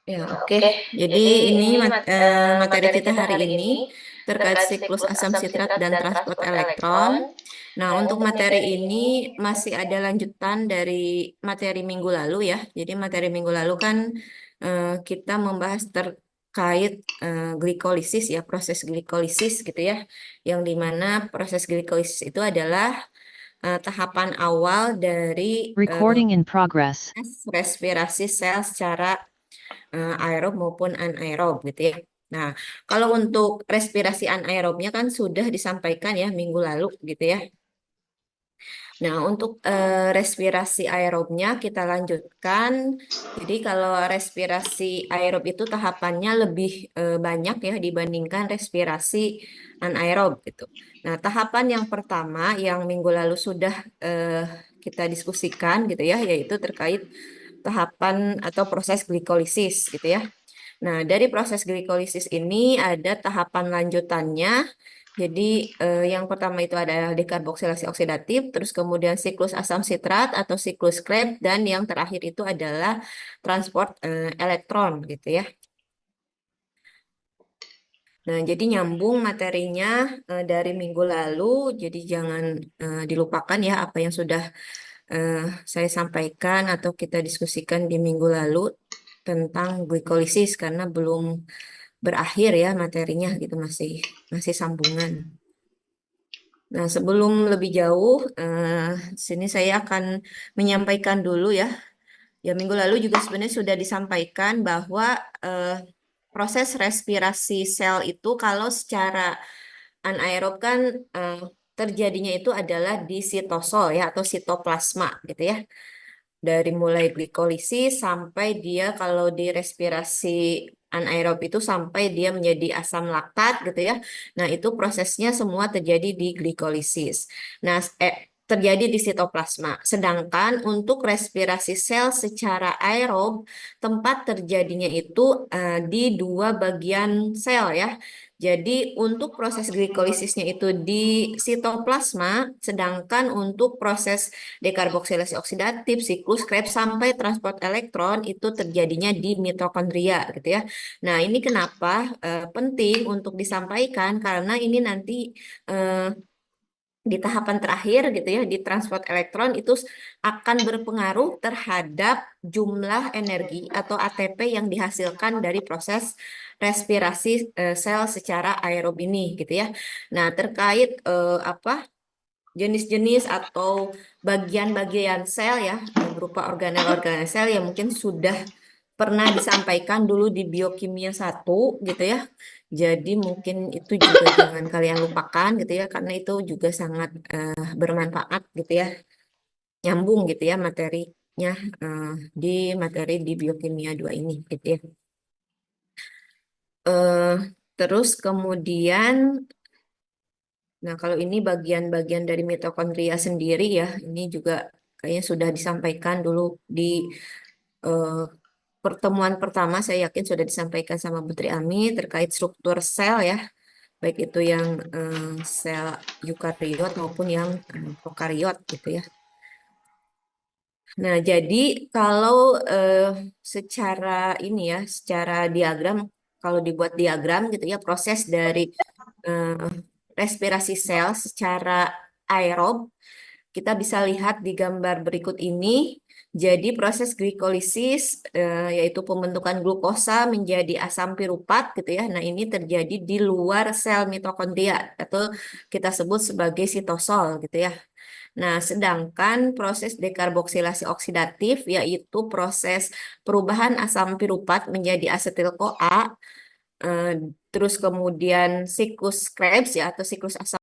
Ya, oke. Oke, Jadi jadi ini ini materi materi kita kita hari hari ini ini terkait terkait siklus siklus asam asam sitrat sitrat dan dan transport transport elektron. elektron. Nah, Nah, untuk untuk materi materi ini ini masih ada lanjutan dari materi minggu lalu ya. Jadi materi minggu lalu kan kita membahas terkait glikolisis ya, proses glikolisis gitu ya. Yang dimana proses glikolisis itu adalah tahapan awal dari Recording in progress. respirasi sel secara aerob maupun anaerob gitu ya. Nah, kalau untuk respirasi anaerobnya kan sudah disampaikan ya minggu lalu gitu ya. Nah, untuk respirasi aerobnya kita lanjutkan. Jadi kalau respirasi aerob itu tahapannya lebih banyak ya dibandingkan respirasi anaerob gitu. Nah, tahapan yang pertama yang minggu lalu sudah eh, kita diskusikan gitu ya, yaitu terkait tahapan atau proses glikolisis gitu ya. Nah, dari proses glikolisis ini ada tahapan lanjutannya. Jadi, yang pertama itu adalah dekarboksilasi oksidatif, terus kemudian siklus asam sitrat atau siklus Krebs, dan yang terakhir itu adalah transport elektron gitu ya. Nah, jadi nyambung materinya dari minggu lalu, jadi jangan dilupakan ya apa yang sudah eh, saya sampaikan atau kita diskusikan di minggu lalu tentang glikolisis karena belum berakhir ya materinya gitu masih masih sambungan. Nah, sebelum lebih jauh, sini saya akan menyampaikan dulu ya. Ya, minggu lalu juga sebenarnya sudah disampaikan bahwa eh, proses respirasi sel itu kalau secara anaerob kan eh, terjadinya itu adalah di sitosol ya atau sitoplasma gitu ya. Dari mulai glikolisis sampai dia kalau di respirasi anaerob itu sampai dia menjadi asam laktat gitu ya. Nah, itu prosesnya semua terjadi di glikolisis. Nah, terjadi di sitoplasma. Sedangkan untuk respirasi sel secara aerob, tempat terjadinya itu di dua bagian sel ya. Jadi untuk proses glikolisisnya itu di sitoplasma, sedangkan untuk proses dekarboksilasi oksidatif, siklus Krebs sampai transport elektron itu terjadinya di mitokondria gitu ya. Nah, ini kenapa penting untuk disampaikan karena ini nanti eh, di tahapan terakhir gitu ya di transport elektron itu akan berpengaruh terhadap jumlah energi atau ATP yang dihasilkan dari proses respirasi sel secara aerob ini gitu ya. Nah, terkait apa jenis-jenis atau bagian-bagian sel ya berupa organel-organel sel yang mungkin sudah pernah disampaikan dulu di biokimia satu gitu ya. Jadi mungkin itu juga jangan kalian lupakan gitu ya karena itu juga sangat bermanfaat gitu ya. Nyambung gitu ya materinya eh, di materi di biokimia 2 ini gitu ya. Eh, terus kemudian nah, kalau ini bagian-bagian dari mitokondria sendiri ya, ini juga kayaknya sudah disampaikan dulu di eh, pertemuan pertama, saya yakin sudah disampaikan sama Putri Ami terkait struktur sel ya, baik itu yang sel eukariot maupun yang prokariot gitu ya. Nah, jadi kalau secara ini ya, secara diagram, kalau dibuat diagram gitu ya, proses dari eh, respirasi sel secara aerob kita bisa lihat di gambar berikut ini. Jadi proses glikolisis yaitu pembentukan glukosa menjadi asam piruvat gitu ya. Nah, ini terjadi di luar sel mitokondria atau kita sebut sebagai sitosol gitu ya. Nah, sedangkan proses dekarboksilasi oksidatif yaitu proses perubahan asam piruvat menjadi asetil-CoA, eh, terus kemudian siklus Krebs ya atau siklus asam